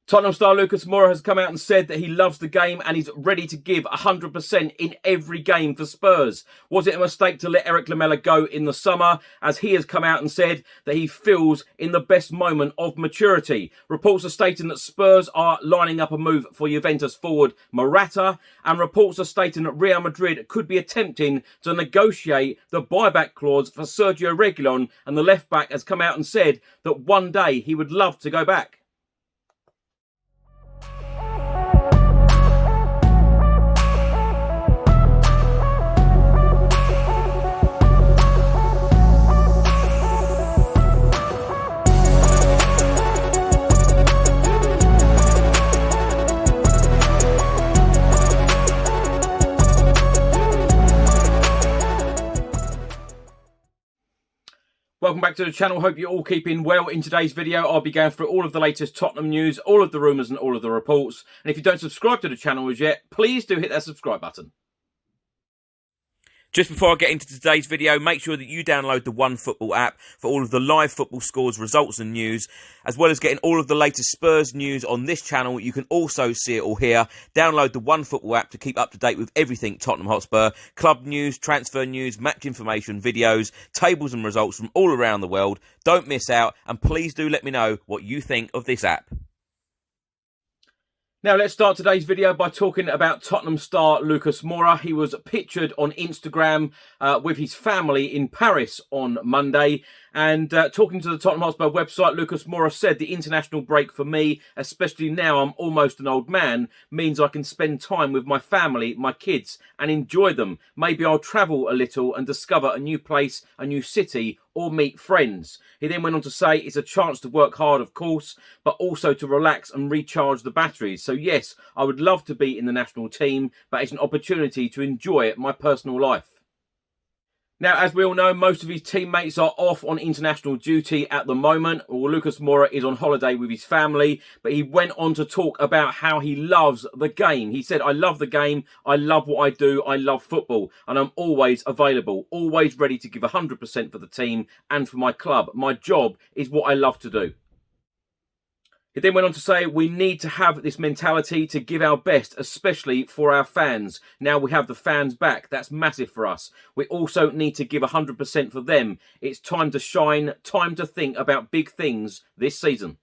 Tottenham star Lucas Moura has come out and said that he loves the game and he's ready to give 100% in every game for Spurs. Was it a mistake to let Erik Lamela go in the summer, as he has come out and said that he feels in the best moment of maturity? Reports are stating that Spurs are lining up a move for Juventus forward Morata, and reports are stating that Real Madrid could be attempting to negotiate the buyback clause for Sergio Reguilon, and the left-back has come out and said that one day he would love to go back. Welcome back to the channel. Hope you're all keeping well. In today's video, I'll be going through all of the latest Tottenham news, all of the rumours and all of the reports. And if you don't subscribe to the channel as yet, please do hit that subscribe button. Just before I get into today's video, make sure that you download the OneFootball app for all of the live football scores, results and news, as well as getting all of the latest Spurs news on this channel. You can also see it all here. Download the OneFootball app to keep up to date with everything Tottenham Hotspur, club news, transfer news, match information, videos, tables and results from all around the world. Don't miss out, and please do let me know what you think of this app. Now, let's start today's video by talking about Tottenham star Lucas Moura. He was pictured on Instagram with his family in Paris on Monday. And talking to the Tottenham Hotspur website, Lucas Moura said, "The international break for me, especially now I'm almost an old man, means I can spend time with my family, my kids, and enjoy them. Maybe I'll travel a little and discover a new place, a new city, or meet friends." He then went on to say it's a chance to work hard, of course, but also to relax and recharge the batteries. So yes, I would love to be in the national team, but it's an opportunity to enjoy my personal life. Now, as we all know, most of his teammates are off on international duty at the moment. Well, Lucas Moura is on holiday with his family, but he went on to talk about how he loves the game. He said, "I love the game, I love what I do, I love football, and I'm always available, always ready to give 100% for the team and for my club. My job is what I love to do." He then went on to say, "We need to have this mentality to give our best, especially for our fans. Now we have the fans back. That's massive for us. We also need to give 100% for them. It's time to shine, time to think about big things this season."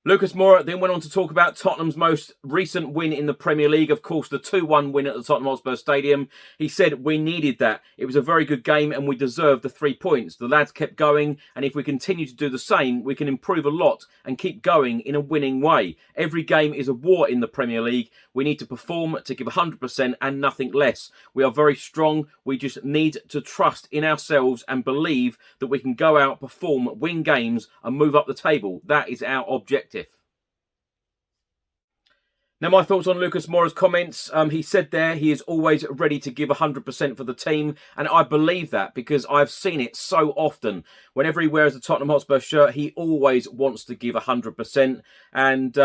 Lucas Moura then went on to talk about Tottenham's most recent win in the Premier League, of course, the 2-1 win at the Tottenham Hotspur Stadium. He said, "We needed that. It was a very good game and we deserved the 3 points. The lads kept going, and if we continue to do the same, we can improve a lot and keep going in a winning way. Every game is a war in the Premier League. We need to perform to give 100% and nothing less. We are very strong. We just need to trust in ourselves and believe that we can go out, perform, win games and move up the table. That is our objective." Now, my thoughts on Lucas Moura's comments. He said there he is always ready to give 100% for the team. And I believe that because I've seen it so often. Whenever he wears a Tottenham Hotspur shirt, he always wants to give 100%. And,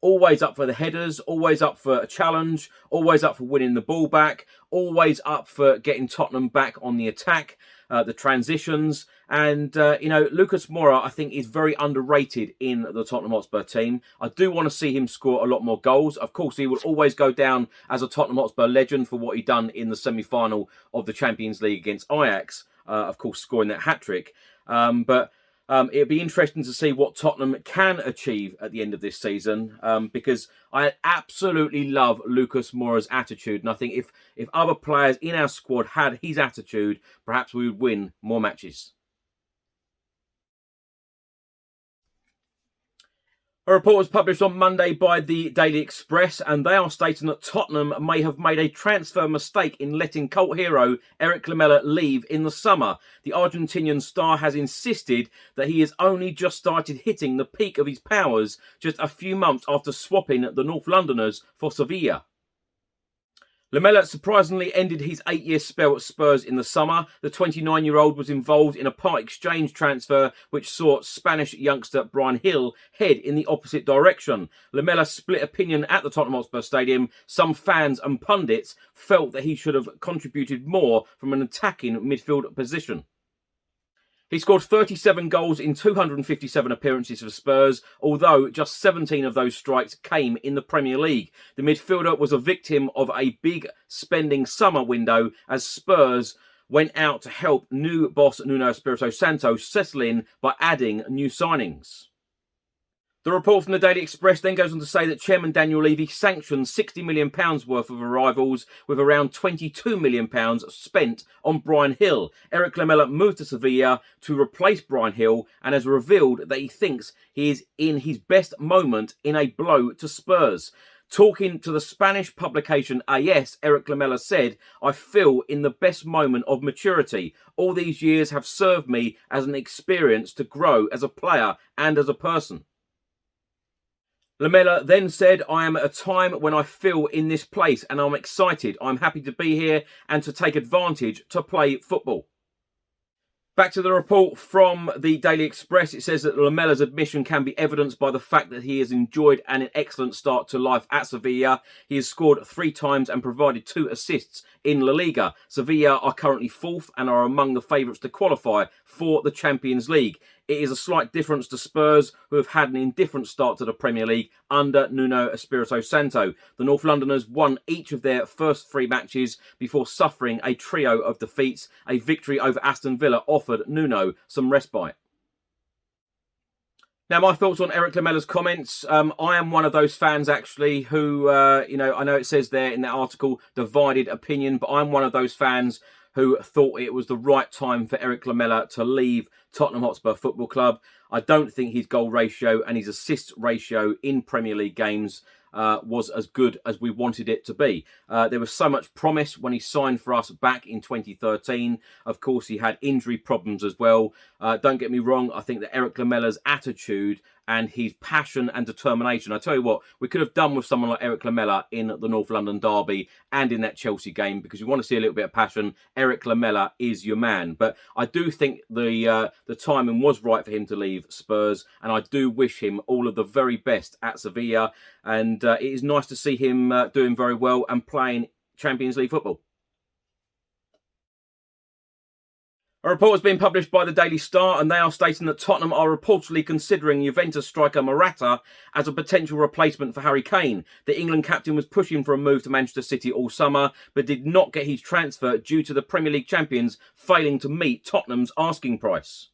always up for the headers, always up for a challenge, always up for winning the ball back, always up for getting Tottenham back on the attack, the transitions. And, Lucas Moura, I think, is very underrated in the Tottenham Hotspur team. I do want to see him score a lot more goals. Of course, he will always go down as a Tottenham Hotspur legend for what he done in the semi-final of the Champions League against Ajax, of course, scoring that hat-trick. It'd be interesting to see what Tottenham can achieve at the end of this season, because I absolutely love Lucas Moura's attitude. And I think if other players in our squad had his attitude, perhaps we would win more matches. A report was published on Monday by the Daily Express, and they are stating that Tottenham may have made a transfer mistake in letting cult hero Erik Lamela leave in the summer. The Argentinian star has insisted that he has only just started hitting the peak of his powers just a few months after swapping the North Londoners for Sevilla. Lamela surprisingly ended his 8-year spell at Spurs in the summer. The 29-year-old was involved in a part exchange transfer which saw Spanish youngster Bryan Gil head in the opposite direction. Lamela split opinion at the Tottenham Hotspur Stadium. Some fans and pundits felt that he should have contributed more from an attacking midfield position. He scored 37 goals in 257 appearances for Spurs, although just 17 of those strikes came in the Premier League. The midfielder was a victim of a big spending summer window as Spurs went out to help new boss Nuno Espirito Santo settle in by adding new signings. The report from the Daily Express then goes on to say that Chairman Daniel Levy sanctioned £60 million worth of arrivals, with around £22 million spent on Bryan Hill. Erik Lamela moved to Sevilla to replace Bryan Hill and has revealed that he thinks he is in his best moment in a blow to Spurs. Talking to the Spanish publication AS, Erik Lamela said, "I feel in the best moment of maturity. All these years have served me as an experience to grow as a player and as a person." Lamela then said, "I am at a time when I feel in this place and I'm excited. I'm happy to be here and to take advantage to play football." Back to the report from the Daily Express, it says that Lamela's admission can be evidenced by the fact that he has enjoyed an excellent start to life at Sevilla. He has scored 3 times and provided 2 assists in La Liga. Sevilla are currently 4th and are among the favourites to qualify for the Champions League. It is a slight difference to Spurs, who have had an indifferent start to the Premier League under Nuno Espirito Santo. The North Londoners won each of their first 3 matches before suffering a trio of defeats. A victory over Aston Villa offered Nuno some respite. Now, my thoughts on Erik Lamela's comments. I am one of those fans, actually, who, I know it says there in that article, divided opinion, but I'm one of those fans who thought it was the right time for Erik Lamela to leave Tottenham Hotspur Football Club. I don't think his goal ratio and his assist ratio in Premier League games was as good as we wanted it to be. There was so much promise when he signed for us back in 2013. Of course, he had injury problems as well. Don't get me wrong, I think that Erik Lamela's attitude and his passion and determination, I tell you what, we could have done with someone like Erik Lamela in the North London derby and in that Chelsea game, because we want to see a little bit of passion. Erik Lamela is your man. But I do think the timing was right for him to leave Spurs, and I do wish him all of the very best at Sevilla. And it is nice to see him doing very well and playing Champions League football. A report has been published by the Daily Star, and they are stating that Tottenham are reportedly considering Juventus striker Morata as a potential replacement for Harry Kane. The England captain was pushing for a move to Manchester City all summer, but did not get his transfer due to the Premier League champions failing to meet Tottenham's asking price.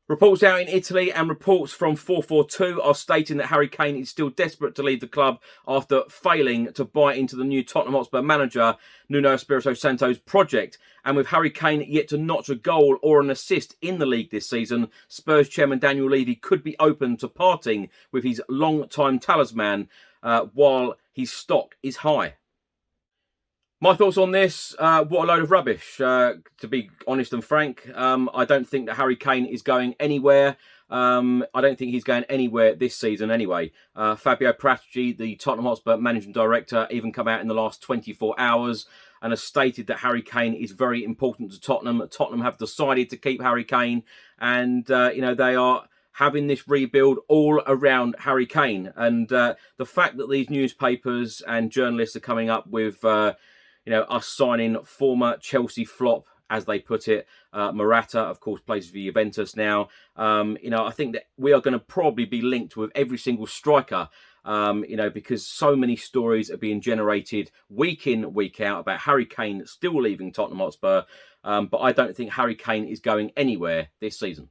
Reports out in Italy and reports from 442 are stating that Harry Kane is still desperate to leave the club after failing to buy into the new Tottenham Hotspur manager Nuno Espirito Santo's project. And with Harry Kane yet to notch a goal or an assist in the league this season, Spurs chairman Daniel Levy could be open to parting with his long-time talisman while his stock is high. My thoughts on this, what a load of rubbish, to be honest and frank. I don't think that Harry Kane is going anywhere. I don't think he's going anywhere this season anyway. Fabio Paratici, the Tottenham Hotspur managing director, even come out in the last 24 hours and has stated that Harry Kane is very important to Tottenham. Tottenham have decided to keep Harry Kane, and they are having this rebuild all around Harry Kane. And the fact that these newspapers and journalists are coming up with us signing former Chelsea flop, as they put it. Morata, of course, plays for Juventus now. I think that we are going to probably be linked with every single striker, because so many stories are being generated week in, week out about Harry Kane still leaving Tottenham Hotspur. But I don't think Harry Kane is going anywhere this season.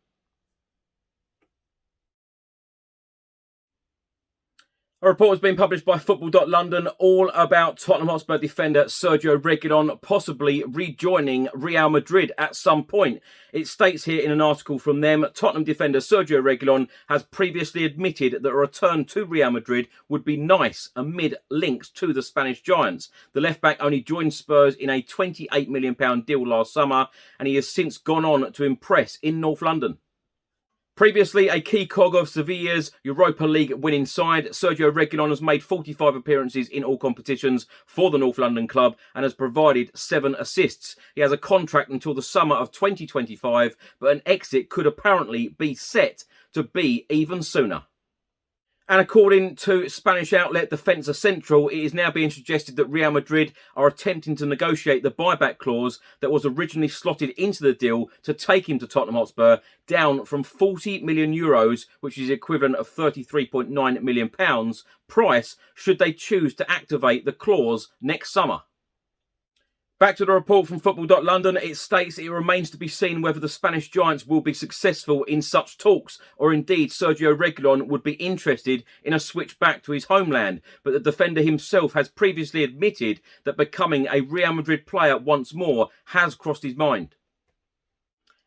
A report has been published by Football.London all about Tottenham Hotspur defender Sergio Reguilon possibly rejoining Real Madrid at some point. It states here in an article from them, Tottenham defender Sergio Reguilon has previously admitted that a return to Real Madrid would be nice amid links to the Spanish giants. The left-back only joined Spurs in a £28 million deal last summer, and he has since gone on to impress in North London. Previously a key cog of Sevilla's Europa League winning side, Sergio Reguilon has made 45 appearances in all competitions for the North London club and has provided 7 assists. He has a contract until the summer of 2025, but an exit could apparently be set to be even sooner. And according to Spanish outlet Defensa Central, it is now being suggested that Real Madrid are attempting to negotiate the buyback clause that was originally slotted into the deal to take him to Tottenham Hotspur down from €40 million, which is the equivalent of £33.9 million price, should they choose to activate the clause next summer. Back to the report from Football.London, it states it remains to be seen whether the Spanish giants will be successful in such talks, or indeed Sergio Reguilon would be interested in a switch back to his homeland. But the defender himself has previously admitted that becoming a Real Madrid player once more has crossed his mind.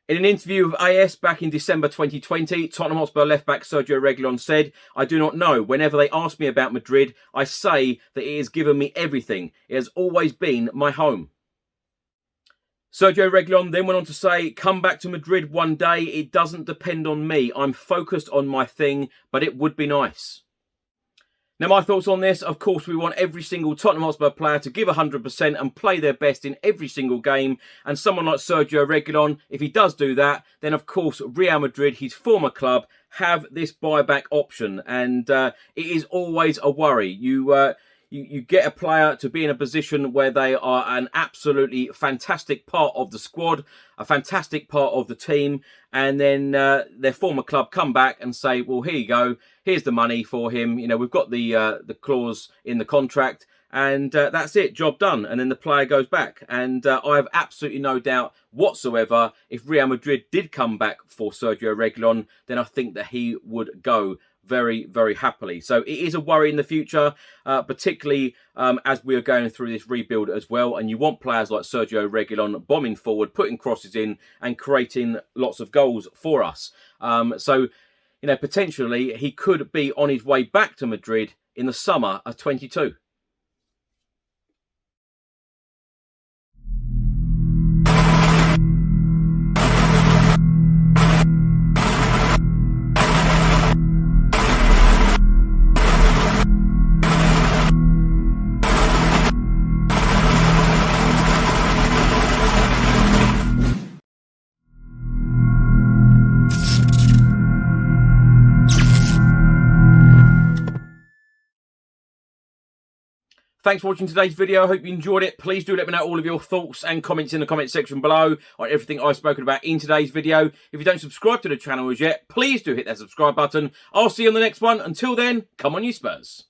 In an interview with AS back in December 2020, Tottenham Hotspur left-back Sergio Reguilon said, "I do not know. Whenever they ask me about Madrid, I say that it has given me everything. It has always been my home." Sergio Reguilon then went on to say, "Come back to Madrid one day. It doesn't depend on me. I'm focused on my thing, but it would be nice." Now, my thoughts on this, of course, we want every single Tottenham Hotspur player to give 100% and play their best in every single game. And someone like Sergio Reguilon, if he does do that, then of course Real Madrid, his former club, have this buyback option. And it is always a worry. You get a player to be in a position where they are an absolutely fantastic part of the squad, a fantastic part of the team, and then their former club come back and say, "Well, here you go. Here's the money for him. You know, we've got the clause in the contract, and that's it. Job done." And then the player goes back. And I have absolutely no doubt whatsoever, if Real Madrid did come back for Sergio Reguilon, then I think that he would go very, very happily. So it is a worry in the future, particularly as we are going through this rebuild as well. And you want players like Sergio Reguilon bombing forward, putting crosses in and creating lots of goals for us. So, you know, potentially he could be on his way back to Madrid in the summer of 22. Thanks for watching today's video. I hope you enjoyed it. Please do let me know all of your thoughts and comments in the comment section below on everything I've spoken about in today's video. If you don't subscribe to the channel as yet, please do hit that subscribe button. I'll see you on the next one. Until then, come on you Spurs.